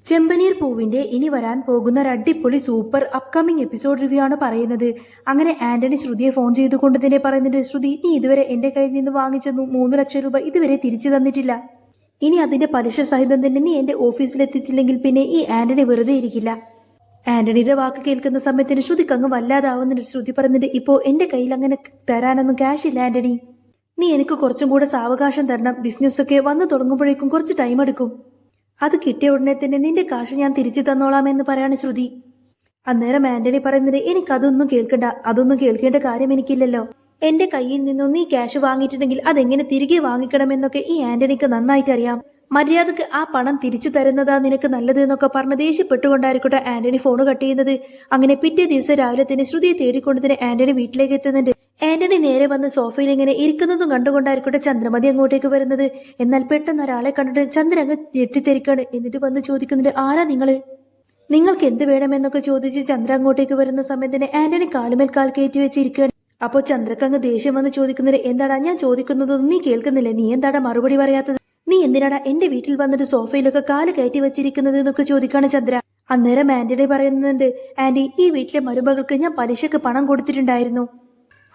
ചെമ്പനീർ പൂവിന്റെ ഇനി വരാൻ പോകുന്ന ഒരു അടിപൊളി സൂപ്പർ അപ്കമിങ് എപ്പിസോഡ് റിവ്യൂ ആണ് പറയുന്നത്. അങ്ങനെ ആന്റണി ശ്രുതിയെ ഫോൺ ചെയ്തുകൊണ്ട് തന്നെ പറയുന്നുണ്ട്, ശ്രുതി, നീ ഇതുവരെ എന്റെ കയ്യിൽ നിന്ന് വാങ്ങിച്ചെന്നു 3 ലക്ഷം രൂപ ഇതുവരെ തിരിച്ചു തന്നിട്ടില്ല. ഇനി അതിന്റെ പലിശ സഹിതം തന്നെ നീ എന്റെ ഓഫീസിൽ എത്തിച്ചില്ലെങ്കിൽ പിന്നെ ഈ ആന്റണി വെറുതെ ഇരിക്കില്ല. ആന്റണിയുടെ വാക്ക് കേൾക്കുന്ന സമയത്തിന് ശ്രുതിക്ക് അങ്ങ് വല്ലാതാവുന്നുണ്ട്. ശ്രുതി പറയുന്നുണ്ട്, ഇപ്പോ എന്റെ കയ്യിൽ അങ്ങനെ തരാനൊന്നും ക്യാഷ് ഇല്ല ആന്റണി. നീ എനിക്ക് കുറച്ചും കൂടെ സാവകാശം തരണം. ബിസിനസ്സൊക്കെ വന്നു തുടങ്ങുമ്പോഴേക്കും കുറച്ച് ടൈം എടുക്കും. അത് കിട്ടിയ ഉടനെ തന്നെ നിന്റെ കാശ് ഞാൻ തിരിച്ചു തന്നോളാമെന്ന് പറയാണ് ശ്രുതി. അന്നേരം ആന്റണി പറയുന്നത്, എനിക്കതൊന്നും കേൾക്കണ്ട, അതൊന്നും കേൾക്കേണ്ട കാര്യം എനിക്കില്ലല്ലോ. എന്റെ കയ്യിൽ നിന്നും നീ ക്യാഷ് വാങ്ങിയിട്ടുണ്ടെങ്കിൽ അതെങ്ങനെ തിരികെ വാങ്ങിക്കണമെന്നൊക്കെ ഈ ആന്റണിക്ക് നന്നായിട്ട് അറിയാം. മര്യാദക്ക് ആ പണം തിരിച്ചു തരുന്നതാ നിനക്ക് നല്ലത് എന്നൊക്കെ പറഞ്ഞ് ദേഷ്യപ്പെട്ടുകൊണ്ടായിരിക്കട്ടെ ആന്റണി ഫോൺ കട്ട് ചെയ്യുന്നത്. അങ്ങനെ പിറ്റേ ദിവസം രാവിലെ തന്നെ ശ്രുതിയെ തേടിക്കൊണ്ട് തന്നെ ആന്റണി വീട്ടിലേക്ക് എത്തുന്നുണ്ട്. ആന്റണി നേരെ വന്ന് സോഫയിൽ ഇങ്ങനെ ഇരിക്കുന്നതും കണ്ടുകൊണ്ടായിരിക്കട്ടെ ചന്ദ്രമതി അങ്ങോട്ടേക്ക് വരുന്നത്. എന്നാൽ പെട്ടെന്ന് ഒരാളെ കണ്ടിട്ട് ചന്ദ്രൻ അങ്ങ് ഞെട്ടിത്തെരിക്കാണ്. എന്നിട്ട് വന്ന് ചോദിക്കുന്നുണ്ട്, ആരാ നിങ്ങൾക്ക് എന്ത് വേണമെന്നൊക്കെ ചോദിച്ച് ചന്ദ്ര അങ്ങോട്ടേക്ക് വരുന്ന സമയത്ത് തന്നെ ആന്റണി കാലുമേൽ കാൽ കയറ്റി വെച്ചിരിക്കുകയാണ്. അപ്പോൾ ചന്ദ്രക്ക് അങ്ങ് ദേഷ്യം വന്ന് ചോദിക്കുന്നത്, എന്താടാ ഞാൻ ചോദിക്കുന്നതൊന്നും നീ കേൾക്കുന്നില്ല, നീ എന്താടാ മറുപടി പറയാത്തത്, നീ എന്തിനാടാ എന്റെ വീട്ടിൽ വന്നിട്ട് സോഫയിലൊക്കെ കാല് കയറ്റി വെച്ചിരിക്കുന്നത് എന്നൊക്കെ ചോദിക്കാണ് ചന്ദ്ര. അന്നേരം ആന്റണി പറയുന്നുണ്ട്, ആന്റി, ഈ വീട്ടിലെ മരുമകൾക്ക് ഞാൻ പലിശക്ക് പണം കൊടുത്തിട്ടുണ്ടായിരുന്നു.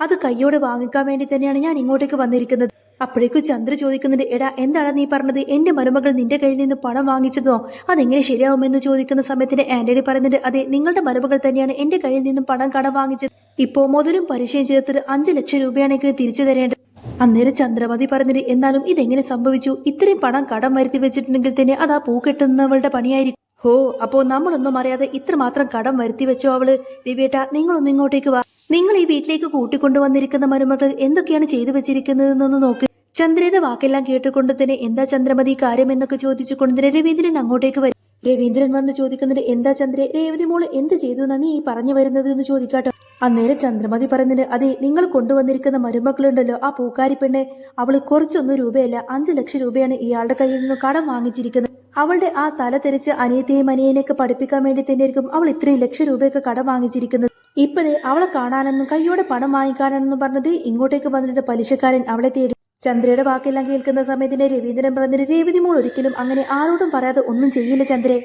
അത് കയ്യോടെ വാങ്ങിക്കാൻ വേണ്ടി തന്നെയാണ് ഞാൻ ഇങ്ങോട്ടേക്ക് വന്നിരിക്കുന്നത്. അപ്പോഴേക്കും ചന്ദ്ര ചോദിക്കുന്നുണ്ട്, എടാ എന്താണ് നീ പറഞ്ഞത്, എന്റെ മരുമകൾ നിന്റെ കയ്യിൽ നിന്ന് പണം വാങ്ങിച്ചതോ, അതെങ്ങനെ ശരിയാവുമെന്ന് ചോദിക്കുന്ന സമയത്തിന് ആന്റണി പറയുന്നുണ്ട്, അതെ, നിങ്ങളുടെ മരുമകൾ തന്നെയാണ് എന്റെ കയ്യിൽ നിന്നും പണം കടം വാങ്ങിച്ചത്. ഇപ്പോ മുതലും പലിശയും ചേർത്തിട്ട് 5 ലക്ഷം രൂപയാണെങ്കിൽ തിരിച്ചു തരേണ്ടത്. അന്നേരം ചന്ദ്രമതി പറഞ്ഞിട്ട്, എന്നാലും ഇതെങ്ങനെ സംഭവിച്ചു, ഇത്രയും പണം കടം വരുത്തി വെച്ചിട്ടുണ്ടെങ്കിൽ തന്നെ അത് ആ പൂ കെട്ടുന്നവളുടെ പണിയായിരിക്കും. ഹോ, അപ്പോ നമ്മളൊന്നും അറിയാതെ ഇത്രമാത്രം കടം വരുത്തി വെച്ചോ അവള്. ദിവ്യേട്ട, നിങ്ങളൊന്നും ഇങ്ങോട്ടേക്ക് വാ. നിങ്ങൾ ഈ വീട്ടിലേക്ക് കൂട്ടിക്കൊണ്ടുവന്നിരിക്കുന്ന മരുമകൾ എന്തൊക്കെയാണ് ചെയ്തു വെച്ചിരിക്കുന്നതെന്നൊന്ന് നോക്ക്. ചന്ദ്രയുടെ വാക്കെല്ലാം കേട്ടുകൊണ്ട് തന്നെ, എന്താ ചന്ദ്രമതി കാര്യം എന്നൊക്കെ ചോദിച്ചുകൊണ്ട് തന്നെ രവീന്ദ്രൻ അങ്ങോട്ടേക്ക് വരും. രവീന്ദ്രൻ വന്ന് ചോദിക്കുന്നുണ്ട്, എന്താ ചന്ദ്രേ, രേവതി മോള് എന്ത് ചെയ്തു എന്നാ നീ പറഞ്ഞു വരുന്നത് എന്ന് ചോദിക്കാട്ടോ. അന്നേരം ചന്ദ്രമതി പറയുന്നുണ്ട്, അതെ, നിങ്ങൾ കൊണ്ടുവന്നിരിക്കുന്ന മരുമക്കളുണ്ടല്ലോ, ആ പൂക്കാരി പെണ്ണ്, അവള് കുറച്ചൊന്നും രൂപയല്ല, 5 ലക്ഷം രൂപയാണ് ഇയാളുടെ കയ്യിൽ നിന്ന് കടം വാങ്ങിച്ചിരിക്കുന്നത്. അവളുടെ ആ തല തെറിച്ച് അനിയത്തെയും അനിയനെയൊക്കെ പഠിപ്പിക്കാൻ വേണ്ടി തന്നെയായിരിക്കും അവൾ ഇത്രയും ലക്ഷം രൂപയൊക്കെ കടം വാങ്ങിച്ചിരിക്കുന്നത്. ഇപ്പതേ അവളെ കാണാനെന്നും കയ്യോടെ പണം വാങ്ങിക്കാനെന്നും പറഞ്ഞത് ഇങ്ങോട്ടേക്ക് വന്നിട്ട് പലിശക്കാരൻ അവളെ തേടി. ചന്ദ്രയുടെ വാക്കെല്ലാം കേൾക്കുന്ന സമയത്തിന് രവീന്ദ്രൻ പറഞ്ഞിട്ട്, രേവതി മോൾ ഒരിക്കലും അങ്ങനെ ആരോടും പറയാതെ ഒന്നും ചെയ്യില്ല ചന്ദ്രേ.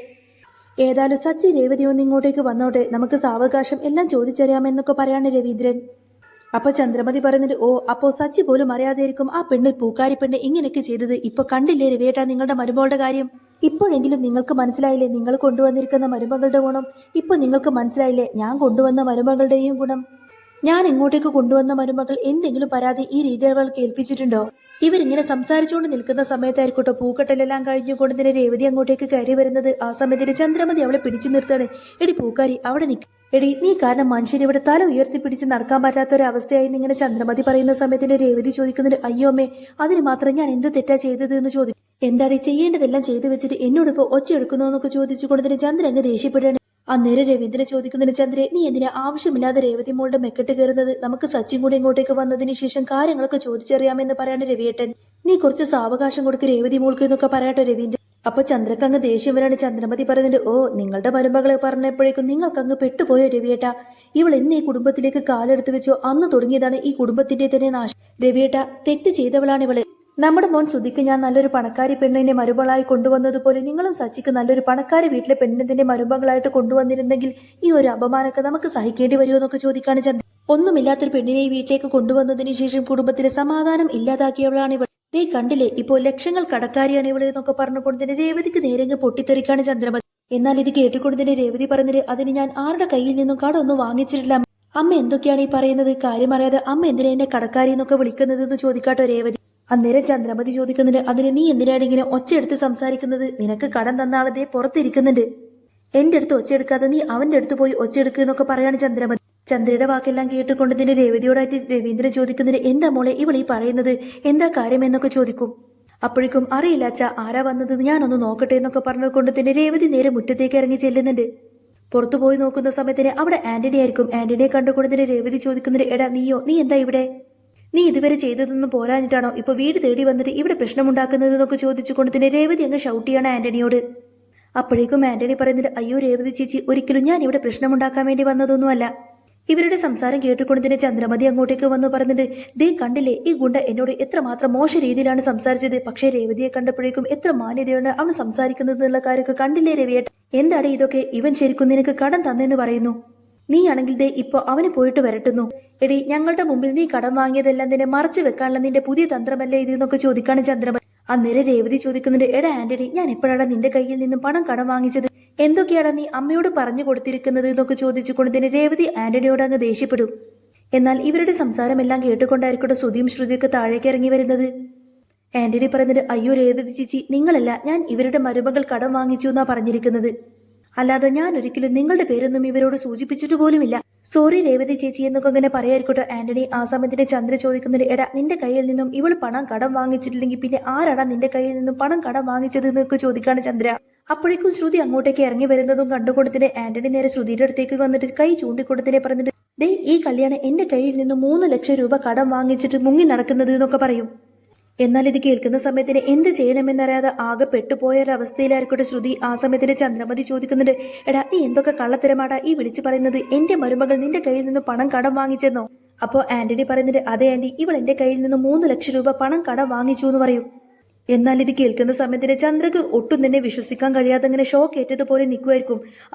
ഏതായാലും സച്ചി രേവതി ഒന്ന് ഇങ്ങോട്ടേക്ക് വന്നോട്ടെ, നമുക്ക് സാവകാശം എല്ലാം ചോദിച്ചറിയാമെന്നൊക്കെ പറയാണ് രവീന്ദ്രൻ. അപ്പൊ ചന്ദ്രമതി പറയുന്നുണ്ട്, ഓ, അപ്പോ സച്ചി പോലും അറിയാതെയായിരിക്കും ആ പെണ്ണ്, പൂക്കാരി പെണ്ണ് ഇങ്ങനെയൊക്കെ ചെയ്തത്. ഇപ്പൊ കണ്ടില്ലേ രവിയേട്ടാ നിങ്ങളുടെ മരുമകളുടെ കാര്യം. ഇപ്പോഴെങ്കിലും നിങ്ങൾക്ക് മനസ്സിലായില്ലേ നിങ്ങൾ കൊണ്ടുവന്നിരിക്കുന്ന മരുമകളുടെ ഗുണം. ഇപ്പൊ നിങ്ങൾക്ക് മനസ്സിലായില്ലേ ഞാൻ കൊണ്ടുവന്ന മരുമകളുടെയും ഗുണം. ഞാൻ ഇങ്ങോട്ടേക്ക് കൊണ്ടുവന്ന മരുമകൾ എന്തെങ്കിലും പരാതി ഈ രീതിയിൽ അവൾക്ക് ഏൽപ്പിച്ചിട്ടുണ്ടോ? ഇവരിങ്ങനെ സംസാരിച്ചുകൊണ്ട് നിൽക്കുന്ന സമയത്തായിരിക്കട്ടോ പൂക്കട്ടലെല്ലാം കഴിഞ്ഞുകൊണ്ട് തന്നെ രേവതി അങ്ങോട്ടേക്ക് കയറി വരുന്നത്. ആ സമയത്തിന് ചന്ദ്രമതി അവളെ പിടിച്ചു നിർത്താണ്. എടി പൂക്കാരി, അവിടെ നിൽക്ക്. എടി, നീ കാരണം മനുഷ്യൻ ഇവിടെ തല ഉയർത്തി പിടിച്ച് നടക്കാൻ പറ്റാത്തൊരവസ്ഥയായി ഇങ്ങനെ ചന്ദ്രമതി പറയുന്ന സമയത്തിന് രേവതി ചോദിക്കുന്നുണ്ട്, അയ്യോ അമ്മേ, അതിന് മാത്രം ഞാൻ എന്ത് തെറ്റാ ചെയ്തത് എന്ന് ചോദിക്കും. എന്താടി ചെയ്യേണ്ടതെല്ലാം ചെയ്തു വെച്ചിട്ട് എന്നോടിപ്പോ ഒച്ചയെടുക്കുന്നോ എന്നൊക്കെ ചോദിച്ചുകൊണ്ട് തന്നെ ചന്ദ്രൻ അങ്ങ് ദേഷ്യപ്പെടുകയാണ്. അന്നേരം രവീന്ദ്രൻ ചോദിക്കുന്നതിന്, ചന്ദ്രേ, നീ എന്തിനാ ആവശ്യമില്ലാതെ രേവതി മോളുടെ മെക്കെട്ട് കയറുന്നത്? നമുക്ക് സച്ചിൻ കൂടെ ഇങ്ങോട്ടേക്ക് വന്നതിന് ശേഷം കാര്യങ്ങളൊക്കെ ചോദിച്ചറിയാമെന്ന് പറയാണ് രവിയേട്ടൻ. നീ കുറച്ച് സാവകാശം കൊടുക്ക് രേവതി മോൾക്ക് എന്നൊക്കെ പറയട്ടെ രവീന്ദ്രൻ. അപ്പൊ ചന്ദ്രക്കങ്ങ് ദേഷ്യം വരാണ്. ചന്ദ്രമതി പറയുന്നുണ്ട്, ഓ, നിങ്ങളുടെ മരുമകളെ പറഞ്ഞപ്പോഴേക്കും നിങ്ങൾക്കങ്ങ് പെട്ടുപോയോ രവിയേട്ട? ഇവൾ എന്ന് ഈ കുടുംബത്തിലേക്ക് കാലെടുത്ത് വെച്ചോ അന്ന് തുടങ്ങിയതാണ് ഈ കുടുംബത്തിന്റെ തന്നെ നാശം. രവിയേട്ട, തെറ്റ് ചെയ്തവളാണ് ഇവള്. നമ്മുടെ മോൻ സുധിക്ക് ഞാൻ നല്ലൊരു പണക്കാരി പെണ്ണിനെ മരുമകളായി കൊണ്ടുവന്നതുപോലെ നിങ്ങളും സച്ചിക്ക് നല്ലൊരു പണക്കാരി വീട്ടിലെ പെണ്ണിനെ മരുമകളായിട്ട് കൊണ്ടുവന്നിരുന്നെങ്കിൽ ഈ ഒരു അപമാനമൊക്കെ നമുക്ക് സഹിക്കേണ്ടി വരുമോ എന്നൊക്കെ ചോദിക്കാണ് ചന്ദ്രൻ. ഒന്നുമില്ലാത്തൊരു പെണ്ണിനെ ഈ വീട്ടിലേക്ക് കൊണ്ടുവന്നതിന് ശേഷം കുടുംബത്തിലെ സമാധാനം ഇല്ലാതാക്കിയവളാണ് ഇവൾ. നീ കണ്ടില്ലേ, ഇപ്പോൾ ലക്ഷങ്ങൾ കടക്കാരിയാണ് ഇവള് എന്നൊക്കെ പറഞ്ഞുകൊണ്ട് തന്നെ രേവതിക്ക് നേരെങ്ങ് പൊട്ടിത്തെറിക്കാണ് ചന്ദ്രമതി. എന്നാൽ ഇത് കേട്ടുകൊണ്ട് തന്നെ രേവതി പറഞ്ഞത്, അതിന് ഞാൻ ആരുടെ കയ്യിൽ നിന്നും കടമൊന്നും വാങ്ങിച്ചിട്ടില്ല. അമ്മ എന്തൊക്കെയാണ് ഈ പറയുന്നത്? കാര്യം അറിയാതെ അമ്മ എന്തിനാ എന്നെ കടക്കാരി എന്നൊക്കെ വിളിക്കുന്നത് എന്ന് ചോദിക്കാട്ടോ രേവതി. അന്നേരം ചന്ദ്രമതി ചോദിക്കുന്നുണ്ട്, അതിന് നീ എന്തിനാണ് ഇങ്ങനെ ഒച്ചയെടുത്ത് സംസാരിക്കുന്നത്? നിനക്ക് കടം തന്ന ആളതേ പുറത്തിരിക്കുന്നുണ്ട്. എന്റെ അടുത്ത് ഒച്ചയെടുക്കാതെ നീ അവന്റെ അടുത്ത് പോയി ഒച്ചയെടുക്കുക എന്നൊക്കെ പറയാണ് ചന്ദ്രമതി. ചന്ദ്രയുടെ വാക്കെല്ലാം കേട്ടുകൊണ്ട് തന്നെ രേവതിയോടായിട്ട് രവീന്ദ്രൻ ചോദിക്കുന്നുണ്ട്, എന്താ മോളെ ഇവൾ ഈ പറയുന്നത്, എന്താ കാര്യം എന്നൊക്കെ ചോദിക്കും. അപ്പോഴേക്കും, അറിയില്ല അച്ഛാ, ആരാ വന്നത്, ഞാനൊന്ന് നോക്കട്ടെ എന്നൊക്കെ പറഞ്ഞുകൊണ്ട് തന്നെ രേവതി നേരെ മുറ്റത്തേക്ക് ഇറങ്ങി ചെല്ലുന്നുണ്ട്. പുറത്തു പോയി നോക്കുന്ന സമയത്തിന് അവിടെ ആന്റണി ആയിരിക്കും. ആന്റണിയെ കണ്ടുകൊണ്ട് തന്നെ രേവതി ചോദിക്കുന്നുണ്ട്, എടാ നീ എന്താ ഇവിടെ? നീ ഇതുവരെ ചെയ്തതൊന്നും പോരാഞ്ഞിട്ടാണോ ഇപ്പൊ വീട് തേടി വന്നിട്ട് ഇവിടെ പ്രശ്നമുണ്ടാക്കുന്നത് എന്നൊക്കെ ചോദിച്ചുകൊണ്ട് തന്നെ രേവതി അങ്ങ് ഷൗട്ട് ചെയ്യാണ് ആന്റണിയോട്. അപ്പോഴേക്കും ആന്റണി പറയുന്നില്ല, അയ്യോ രേവതി ചേച്ചി, ഒരിക്കലും ഞാൻ ഇവിടെ പ്രശ്നമുണ്ടാക്കാൻ വേണ്ടി വന്നതൊന്നുമല്ല. ഇവരുടെ സംസാരം കേട്ടുകൊണ്ട് തന്നെ ചന്ദ്രമതി അങ്ങോട്ടേക്ക് വന്ന് പറഞ്ഞിട്ട്, ദേ കണ്ടില്ലേ, ഈ ഗുണ്ട എന്നോട് എത്രമാത്രം മോശ രീതിയിലാണ് സംസാരിച്ചത്. പക്ഷേ രേവതിയെ കണ്ടപ്പോഴേക്കും എത്ര മാന്യതയാണ് അവൻ സംസാരിക്കുന്നത് എന്നുള്ള കാര്യമൊക്കെ കണ്ടില്ലേ രവിയേട്ട? എന്താണ് ഇതൊക്കെ? ഇവൻ ശരിക്കും നിനക്ക് കടം തന്നെന്ന് പറയുന്നു. നീയാണെങ്കിൽ ദേ ഇപ്പൊ അവന് പോയിട്ട് വരട്ടുന്നു. എടി, ഞങ്ങളുടെ മുമ്പിൽ നീ കടം വാങ്ങിയതെല്ലാം തന്നെ മറച്ചു വെക്കാനുള്ള നിന്റെ പുതിയ തന്ത്രമല്ലേ ഇതെന്നൊക്കെ ചോദിക്കാണ് ചന്ദ്രമതി. അന്നേരം രേവതി ചോദിക്കുന്നുണ്ട്, എടാ ആന്റണി, ഞാൻ എപ്പോഴാണ് നിന്റെ കയ്യിൽ നിന്നും പണം കടം വാങ്ങിച്ചത്? എന്തൊക്കെയാണ് നീ അമ്മയോട് പറഞ്ഞു കൊടുത്തിരിക്കുന്നത് എന്നൊക്കെ ചോദിച്ചുകൊണ്ട് തന്നെ രേവതി ആന്റണിയോട് അങ്ങ് ദേഷ്യപ്പെടും. എന്നാൽ ഇവരുടെ സംസാരമെല്ലാം കേട്ടുകൊണ്ടായിരിക്കട്ടെ ശ്രുതിയും ശ്രുതിയൊക്കെ താഴേക്ക് ഇറങ്ങി വരുന്നത്. ആന്റണി പറയുന്നത്, അയ്യോ രേവതി ചേച്ചി, നിങ്ങളല്ല, ഞാൻ ഇവരുടെ മരുമകൾ കടം വാങ്ങിച്ചു എന്നാ പറഞ്ഞിരിക്കുന്നത്. അല്ലാതെ ഞാൻ ഒരിക്കലും നിങ്ങളുടെ പേരൊന്നും ഇവരോട് സൂചിപ്പിച്ചിട്ട് പോലുമില്ല. സോറി രേവതി ചേച്ചി എന്നൊക്കെ അങ്ങനെ പറയായിരിക്കട്ടെ. ആന്റണി ആ സമയത്തിന് ചന്ദ്ര ചോദിക്കുന്നത്, എടാ നിന്റെ കയ്യിൽ നിന്നും ഇവൾ പണം കടം വാങ്ങിച്ചിട്ടില്ലെങ്കിൽ പിന്നെ ആരാടാ നിന്റെ കയ്യിൽ നിന്നും പണം കടം വാങ്ങിച്ചത് എന്നൊക്കെ ചോദിക്കാണ് ചന്ദ്ര. അപ്പോഴേക്കും ശ്രുതി അങ്ങോട്ടേക്ക് ഇറങ്ങി വരുന്നതും കണ്ടുകൊടുത്തിട്ട് ആന്റണി നേരെ ശ്രുതിയുടെ അടുത്തേക്ക് വന്നിട്ട് കൈ ചൂണ്ടിക്കൊടുത്തിനെ പറഞ്ഞിട്ട്, ഡേ ഈ കല്യാണം എന്റെ കയ്യിൽ നിന്നും 3 ലക്ഷം രൂപ കടം വാങ്ങിച്ചിട്ട് മുങ്ങി നടക്കുന്നത് എന്നൊക്കെ പറയും. എന്നാൽ ഇത് കേൾക്കുന്ന സമയത്തിന് എന്ത് ചെയ്യണമെന്നറിയാതെ ആകെ പെട്ടുപോയൊരവസ്ഥയിലായിരിക്കട്ടെ ശ്രുതി. ആ സമയത്തിന് ചന്ദ്രമതി ചോദിക്കുന്നുണ്ട്, എടാ നീ എന്തൊക്കെ കള്ളത്തരമാടാ ഈ വിളിച്ചു പറയുന്നത്? എന്റെ മരുമകൾ നിന്റെ കയ്യിൽ നിന്ന് പണം കടം വാങ്ങിച്ചെന്നോ? അപ്പോ ആന്റണി പറയുന്നുണ്ട്, അതെ ആന്റി, ഇവൾ എന്റെ കയ്യിൽ നിന്ന് 3 ലക്ഷം രൂപ പണം കടം വാങ്ങിച്ചു എന്ന് പറയും. എന്നാൽ ഇത് കേൾക്കുന്ന സമയത്തിന് ചന്ദ്രക്ക് ഒട്ടും തന്നെ വിശ്വസിക്കാൻ കഴിയാതെ അങ്ങനെ ഷോക്ക് ഏറ്റതുപോലെ നിൽക്കുമായിരിക്കും.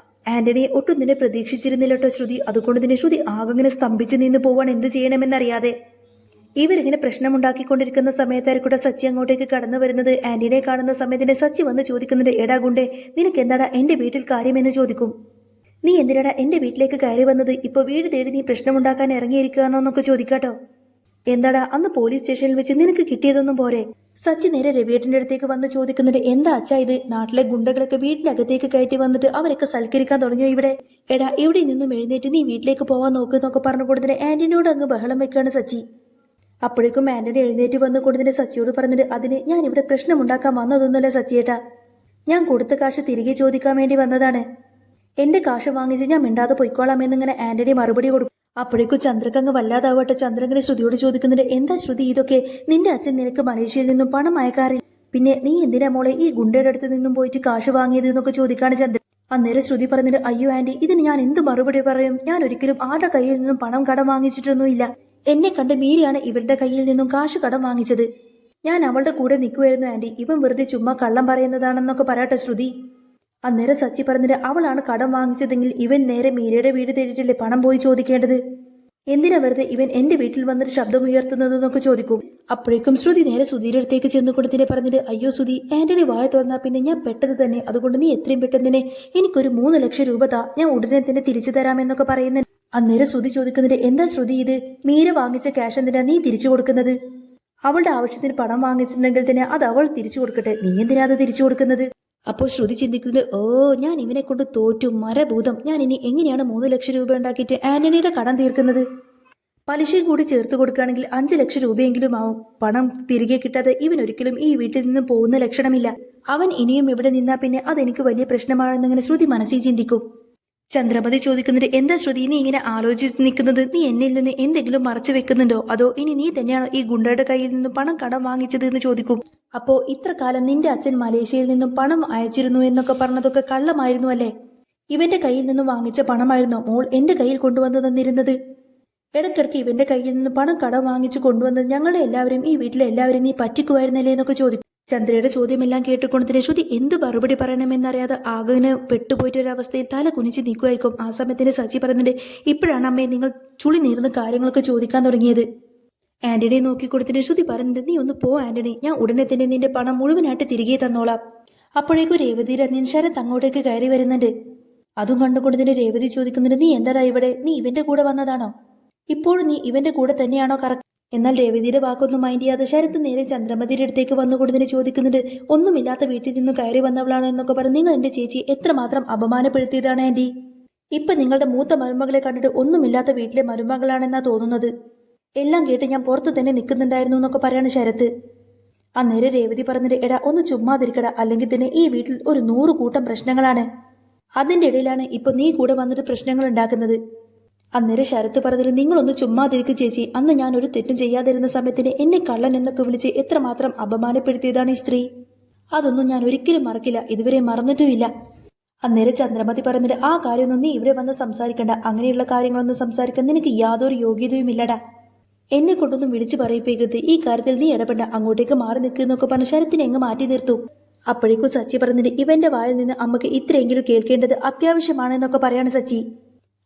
ആന്റണിയെ ഒട്ടും തന്നെ പ്രതീക്ഷിച്ചിരുന്നില്ലട്ടോ ശ്രുതി. അതുകൊണ്ട് തന്നെ ശ്രുതി ആകെ സ്തംഭിച്ചു നിന്ന് പോവാൻ എന്ത് ചെയ്യണമെന്നറിയാതെ. ഇവരിങ്ങനെ പ്രശ്നമുണ്ടാക്കിക്കൊണ്ടിരിക്കുന്ന സമയത്തായിരിക്കട്ടെ സച്ചി അങ്ങോട്ടേക്ക് കടന്നു വരുന്നത്. ആന്റിനെ കാണുന്ന സമയത്തിന് സച്ചി വന്ന് ചോദിക്കുന്നത്, എടാ ഗുണ്ടേ, നിനക്ക് എന്താടാ എന്റെ വീട്ടിൽ കാര്യമെന്ന് ചോദിക്കും. നീ എന്തിനാടാ എന്റെ വീട്ടിലേക്ക് കയറി വന്നത്? ഇപ്പൊ വീട് തേടി നീ പ്രശ്നമുണ്ടാക്കാൻ ഇറങ്ങിയിരിക്കുകയാണോ എന്നൊക്കെ ചോദിക്കാട്ടോ. എന്താടാ അന്ന് പോലീസ് സ്റ്റേഷനിൽ വെച്ച് നിനക്ക് കിട്ടിയതൊന്നും പോരെ? സച്ചി നേരെ രവിയേട്ടന്റെ അടുത്തേക്ക് വന്ന് ചോദിക്കുന്നുണ്ട്, എന്താ അച്ഛാ ഇത്? നാട്ടിലെ ഗുണ്ടകളൊക്കെ വീട്ടിനകത്തേക്ക് കയറ്റി വന്നിട്ട് അവരൊക്കെ സൽക്കരിക്കാൻ തുടങ്ങിയോ ഇവിടെ? എടാ ഇവിടെ നിന്നും എഴുന്നേറ്റ് നീ വീട്ടിലേക്ക് പോവാൻ നോക്കുന്നൊക്കെ പറഞ്ഞു കൊടുത്തിട്ട് ആന്റിനോട് അങ്ങ് ബഹളം വെക്കാണ് സച്ചി. അപ്പോഴേക്കും ആന്റണി എഴുന്നേറ്റ് വന്ന് കൊടുത്തിട്ട് സച്ചിയോട് പറഞ്ഞിട്ട്, അതിന് ഞാൻ ഇവിടെ പ്രശ്നമുണ്ടാക്കാൻ വന്നതൊന്നുമല്ല സച്ചിയേട്ടാ, ഞാൻ കൊടുത്ത കാശ് തിരികെ ചോദിക്കാൻ വേണ്ടി വന്നതാണ്. എന്റെ കാശ് വാങ്ങിച്ച് ഞാൻ മിണ്ടാതെ പൊയ്ക്കോളാം എന്നിങ്ങനെ ആന്റണി മറുപടി കൊടുക്കും. അപ്പോഴേക്കും ചന്ദ്രക്കങ്ങ് വല്ലാതാവട്ടെ. ചന്ദ്രങ്ങനെ ശ്രുതിയോട് ചോദിക്കുന്നുണ്ട്, എന്താ ശ്രുതി ഇതൊക്കെ? നിന്റെ അച്ഛൻ നിനക്ക് മലേഷ്യയിൽ നിന്നും പണം അയക്കാറില്ല, പിന്നെ നീ എന്തിനാ മോളെ ഈ ഗുണ്ടയുടെ അടുത്ത് നിന്നും പോയിട്ട് കാശ് വാങ്ങിയത് എന്നൊക്കെ ചോദിക്കാണ് ചന്ദ്രൻ. അന്നേരം ശ്രുതി പറഞ്ഞിട്ട്, അയ്യോ ആന്റി, ഇതിന് ഞാൻ എന്ത് മറുപടി പറയും? ഞാൻ ഒരിക്കലും ആരുടെ കയ്യിൽ നിന്നും പണം കടം വാങ്ങിച്ചിട്ടൊന്നുമില്ല. എന്നെ കണ്ട് മീരയാണ് ഇവരുടെ കയ്യിൽ നിന്നും കാശ് കടം വാങ്ങിച്ചത്. ഞാൻ അവളുടെ കൂടെ നിൽക്കുമായിരുന്നു ആന്റി. ഇവൻ വെറുതെ ചുമ്മാ കള്ളം പറയുന്നതാണെന്നൊക്കെ പറയട്ടെ ശ്രുതി. അന്നേരം സച്ചി പറഞ്ഞിട്ട്, അവളാണ് കടം വാങ്ങിച്ചതെങ്കിൽ ഇവൻ നേരെ മീരയുടെ വീട് തേടിയിട്ടല്ലേ പണം പോയി ചോദിക്കേണ്ടത്? എന്തിനാ വെറുതെ ഇവൻ എന്റെ വീട്ടിൽ വന്നിട്ട് ശബ്ദം ഉയർത്തുന്നതെന്നൊക്കെ ചോദിക്കും. അപ്പോഴേക്കും ശ്രുതി നേരെ സുധീരുടെ അടുത്തേക്ക് ചെന്ന് കൊടുത്തിട്ട് പറഞ്ഞിട്ട്, അയ്യോ സുധി, ആന്റണി വായ തുറന്നാ പിന്നെ ഞാൻ പെട്ടത് തന്നെ. അതുകൊണ്ട് നീ എത്രയും പെട്ടെന്ന് തന്നെ എനിക്കൊരു 3 ലക്ഷം രൂപ താ, ഞാൻ ഉടനെ തന്നെ തിരിച്ചു തരാമെന്നൊക്കെ പറയുന്നത്. അന്നേരം ശ്രുതി ചോദിക്കുന്നുണ്ട്, എന്താ ശ്രുതി ഇത്? മീര വാങ്ങിച്ച ക്യാഷ് എന്തിനാ നീ തിരിച്ചു കൊടുക്കുന്നത്? അവളുടെ ആവശ്യത്തിന് പണം വാങ്ങിച്ചിട്ടുണ്ടെങ്കിൽ തന്നെ അത് അവൾ തിരിച്ചു കൊടുക്കട്ടെ, നീ എന്തിനാ അത് തിരിച്ചു കൊടുക്കുന്നത്? അപ്പോൾ ശ്രുതി ചിന്തിക്കുന്നത്, ഓ ഞാൻ ഇവനെ കൊണ്ട് തോറ്റു, മരഭൂതം. ഞാൻ ഇനി എങ്ങനെയാണ് 3 ലക്ഷം രൂപ ഉണ്ടാക്കിയിട്ട് ആന്റണിയുടെ കടം തീർക്കുന്നത്? പലിശയും കൂടി ചേർത്ത് കൊടുക്കുകയാണെങ്കിൽ 5 ലക്ഷം രൂപയെങ്കിലും ആവും. പണം തിരികെ കിട്ടാതെ ഇവൻ ഒരിക്കലും ഈ വീട്ടിൽ നിന്നും പോകുന്ന ലക്ഷണമില്ല. അവൻ ഇനിയും ഇവിടെ നിന്നാ പിന്നെ അതെനിക്ക് വലിയ പ്രശ്നമാണെന്നിങ്ങനെ ശ്രുതി മനസ്സിൽ ചിന്തിക്കും. ചന്ദ്രമതി ചോദിക്കുന്നത്, എന്താ ശ്രുതി നീ ഇങ്ങനെ ആലോചിച്ച് നിൽക്കുന്നത്? നീ എന്നിൽ നിന്ന് എന്തെങ്കിലും മറച്ചു വെക്കുന്നുണ്ടോ? അതോ ഇനി നീ തന്നെയാണോ ഈ ഗുണ്ടയുടെ കയ്യിൽ നിന്നും പണം കടം വാങ്ങിച്ചത് എന്ന് ചോദിക്കും. അപ്പോ ഇത്ര കാലം നിന്റെ അച്ഛൻ മലേഷ്യയിൽ നിന്നും പണം അയച്ചിരുന്നു എന്നൊക്കെ പറഞ്ഞതൊക്കെ കള്ളമായിരുന്നു അല്ലേ? ഇവന്റെ കയ്യിൽ നിന്നും വാങ്ങിച്ച പണമായിരുന്നോ മോൾ എന്റെ കയ്യിൽ കൊണ്ടുവന്നു തന്നിരുന്നത്? ഇടയ്ക്കിടയ്ക്ക് ഇവന്റെ കയ്യിൽ നിന്ന് പണം കടം വാങ്ങിച്ചു കൊണ്ടുവന്നത് ഞങ്ങളെ എല്ലാവരും, ഈ വീട്ടിലെ എല്ലാവരും നീ പറ്റിക്കുമായിരുന്നല്ലേ എന്നൊക്കെ ചോദിക്കും. ചന്ദ്രയുടെ ചോദ്യമെല്ലാം കേട്ടുകൊണ്ടതിന് ശ്രുതി എന്ത് മറുപടി പറയണമെന്നറിയാതെ ആകെ പെട്ടുപോയിട്ടൊരവസ്ഥയിൽ തല കുനിച്ച് നിൽക്കുമായിരിക്കും. ആ സമയത്തിന് സച്ചി പറഞ്ഞിട്ട്, ഇപ്പോഴാണ് അമ്മേ നിങ്ങൾ ചുളി നീർന്ന് കാര്യങ്ങളൊക്കെ ചോദിക്കാൻ തുടങ്ങിയത്. ആന്റണിയെ നോക്കിക്കൊടുത്തിട്ട് ശ്രുതി പറഞ്ഞിട്ട്, നീ ഒന്ന് പോ ആന്റണി, ഞാൻ ഉടനെ തന്നെ നിന്റെ പണം മുഴുവനായിട്ട് തിരികെ തന്നോളാം. അപ്പോഴേക്കും രേവതിയുടെ അന്യൻ ശരത് അങ്ങോട്ടേക്ക് കയറി വരുന്നുണ്ട്. അതും കണ്ടുകൊണ്ടതിന് രേവതി ചോദിക്കുന്നുണ്ട്, നീ എന്താടാ ഇവിടെ? നീ ഇവന്റെ കൂടെ വന്നതാണോ? ഇപ്പോഴും നീ ഇവന്റെ കൂടെ തന്നെയാണോ കറക്റ്റ്? എന്നാൽ രേവതിയുടെ വാക്കൊന്നും മൈൻഡ് ചെയ്യാതെ ശരത്ത് നേരെ ചന്ദ്രമതിയുടെ അടുത്തേക്ക് വന്നുകൊണ്ടതിന് ചോദിക്കുന്നുണ്ട്, ഒന്നുമില്ലാത്ത വീട്ടിൽ നിന്നും കയറി വന്നവളാണോ എന്നൊക്കെ പറഞ്ഞ് നിങ്ങൾ എന്റെ ചേച്ചി എത്രമാത്രം അപമാനപ്പെടുത്തിയതാണ് ആന്റി. ഇപ്പൊ നിങ്ങളുടെ മൂത്ത മരുമകളെ കണ്ടിട്ട് ഒന്നുമില്ലാത്ത വീട്ടിലെ മരുമകളാണെന്നാ തോന്നുന്നത്. എല്ലാം കേട്ട് ഞാൻ പുറത്തു തന്നെ നിൽക്കുന്നുണ്ടായിരുന്നു എന്നൊക്കെ പറയാണ് ശരത്ത്. അന്നേരം രേവതി പറഞ്ഞിട്ട്, എടാ ഒന്ന് ചുമ്മാതിരിക്കട, അല്ലെങ്കിൽ തന്നെ ഈ വീട്ടിൽ ഒരു 100 കൂട്ടം പ്രശ്നങ്ങളാണ്. അതിന്റെ ഇടയിലാണ് ഇപ്പൊ നീ കൂടെ വന്നിട്ട് പ്രശ്നങ്ങൾ ഉണ്ടാക്കുന്നത്. അന്നേരം ശരത്ത് പറഞ്ഞിട്ട്, നിങ്ങളൊന്ന് ചുമ്മാതിരിക്കും ചേച്ചി, അന്ന് ഞാൻ ഒരു തെറ്റും ചെയ്യാതിരുന്ന സമയത്തിന് എന്നെ കള്ളൻ എന്നൊക്കെ വിളിച്ച് എത്രമാത്രം അപമാനപ്പെടുത്തിയതാണ് ഈ സ്ത്രീ. അതൊന്നും ഞാൻ ഒരിക്കലും മറക്കില്ല, ഇതുവരെ മറന്നിട്ടുമില്ല. അന്നേരം ചന്ദ്രമതി പറഞ്ഞിട്ട് ആ കാര്യമൊന്നും നീ ഇവിടെ വന്ന് സംസാരിക്കണ്ട, അങ്ങനെയുള്ള കാര്യങ്ങളൊന്നും സംസാരിക്കാൻ നിനക്ക് യാതൊരു യോഗ്യതയുമില്ലടാ. എന്നെ കൊണ്ടൊന്നും വിളിച്ചു പറയിപ്പിക്കരുത്, ഈ കാര്യത്തിൽ നീ ഇടപെട, അങ്ങോട്ടേക്ക് മാറി നിൽക്കുന്നൊക്കെ പറഞ്ഞ് ശരത്തിനെ എങ്ങ് മാറ്റി നിർത്തും. അപ്പോഴേക്കും സച്ചി പറഞ്ഞിട്ട് ഇവന്റെ വായിൽ നിന്ന് അമ്മക്ക് ഇത്രയെങ്കിലും കേൾക്കേണ്ടത് അത്യാവശ്യമാണെന്നൊക്കെ പറയാണ് സച്ചി.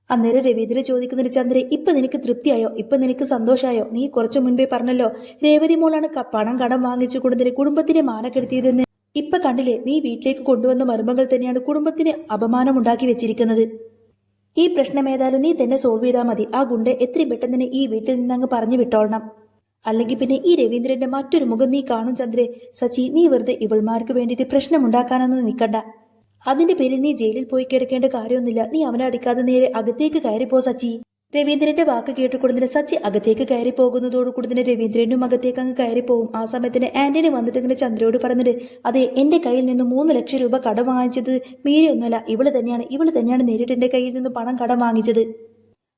അന്നേരം രവീന്ദ്രൻ ചോദിക്കുന്നൊരു ചന്ദ്രൻ, ഇപ്പൊ നിനക്ക് തൃപ്തിയായോ, ഇപ്പൊ നിനക്ക് സന്തോഷായോ? നീ കുറച്ചു മുൻപേ പറഞ്ഞല്ലോ രേവതി മോളാണ് പണം കടം വാങ്ങിച്ചു കൊടുത്തിട്ട് കുടുംബത്തിനെ മാനക്കെടുത്തിയതെന്ന്. ഇപ്പൊ കണ്ടില്ലേ, നീ വീട്ടിലേക്ക് കൊണ്ടുവന്ന മരുമകൾ തന്നെയാണ് കുടുംബത്തിന് അപമാനമുണ്ടാക്കി വെച്ചിരിക്കുന്നത്. ഈ പ്രശ്നം ഏതായാലും നീ തന്നെ സോൾവ് ചെയ്താൽ മതി. ആ ഗുണ്ട എത്രയും പെട്ടെന്ന് തന്നെ ഈ വീട്ടിൽ നിന്ന് അങ്ങ് പറഞ്ഞു വിട്ടോളണം. അല്ലെങ്കിൽ പിന്നെ ഈ രവീന്ദ്രന്റെ മറ്റൊരു മുഖം നീ കാണും ചന്ദ്രേ. സച്ചി, നീ വെറുതെ ഇവൾമാർക്ക് വേണ്ടിയിട്ട് പ്രശ്നമുണ്ടാക്കാനൊന്നും നിൽക്കണ്ട. അതിന്റെ പേരിൽ നീ ജയിലിൽ പോയി കിടക്കേണ്ട കാര്യമൊന്നുമില്ല. നീ അവനെ അടിക്കാതെ നേരെ അകത്തേക്ക് കയറിപ്പോ സച്ചി. രവീന്ദ്രന്റെ വാക്ക് കേട്ടുകൊടുത്തിന് സച്ചി അകത്തേക്ക് കയറി പോകുന്നതോടുകൂടി തന്നെ രവീന്ദ്രനും അകത്തേക്ക് അങ്ങ് കയറിപ്പോവും. ആ സമയത്തിന് ആന്റണി വന്നിട്ട് ഇങ്ങനെ ചന്ദ്രയോട് പറഞ്ഞിട്ട്, അതെ, എന്റെ കയ്യിൽ നിന്ന് 3 ലക്ഷം രൂപ കടം വാങ്ങിച്ചത് മീരയൊന്നുമല്ല, ഇവള് തന്നെയാണ് നേരിട്ട് എന്റെ കയ്യിൽ നിന്ന് പണം കടം വാങ്ങിച്ചത്.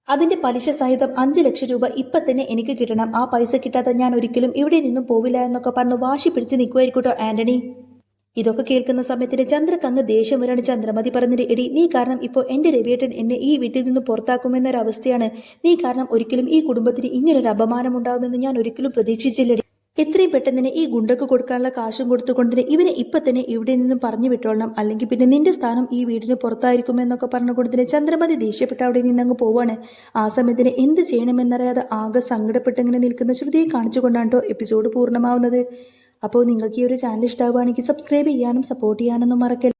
അതിന്റെ പലിശ സഹിതം 5 ലക്ഷം രൂപ ഇപ്പൊ തന്നെ എനിക്ക് കിട്ടണം. ആ പൈസ കിട്ടാതെ ഞാൻ ഒരിക്കലും ഇവിടെ നിന്നും പോവില്ല എന്നൊക്കെ പറഞ്ഞ് വാശി പിടിച്ച് നിൽക്കുമായിരിക്കട്ടോ ആന്റണി. ഇതൊക്കെ കേൾക്കുന്ന സമയത്തിന് ചന്ദ്രക്ക് അങ്ങ് ദേഷ്യം വരാണ്. ചന്ദ്രമതി പറഞ്ഞിട്ട്, എടി, നീ കാരണം ഇപ്പോൾ എന്റെ രവിയേട്ടൻ എന്നെ ഈ വീട്ടിൽ നിന്ന് പുറത്താക്കുമെന്നൊരവസ്ഥയാണ്. നീ കാരണം ഒരിക്കലും ഈ കുടുംബത്തിന് ഇങ്ങനൊരു അപമാനം ഉണ്ടാവുമെന്ന് ഞാൻ ഒരിക്കലും പ്രതീക്ഷിച്ചില്ലടി. എത്രയും പെട്ടെന്ന് തന്നെ ഈ ഗുണ്ടക്ക് കൊടുക്കാനുള്ള കാശും കൊടുത്തുകൊണ്ടിന് ഇവനെ ഇപ്പൊ തന്നെ ഇവിടെ നിന്നും പറഞ്ഞു വിട്ടോളണം, അല്ലെങ്കിൽ പിന്നെ നിന്റെ സ്ഥാനം ഈ വീടിന് പുറത്തായിരിക്കുമെന്നൊക്കെ പറഞ്ഞുകൊണ്ടിന് ചന്ദ്രമതി ദേഷ്യപ്പെട്ട് അവിടെ നിന്നങ്ങ് പോവാണ്. ആ സമയത്തിന് എന്ത് ചെയ്യണമെന്നറിയാതെ ആകെ സങ്കടപ്പെട്ടിങ്ങനെ നിൽക്കുന്ന ശ്രുതിയെ കാണിച്ചുകൊണ്ടാണ് എപ്പിസോഡ് പൂർണ്ണമാവുന്നത്. അപ്പോൾ നിങ്ങൾക്ക് ഈ ഒരു ചാനൽ ഇഷ്ടമാവുകയാണെങ്കിൽ സബ്സ്ക്രൈബ് ചെയ്യാനും സപ്പോർട്ട് ചെയ്യാനൊന്നും മറക്കരുത്.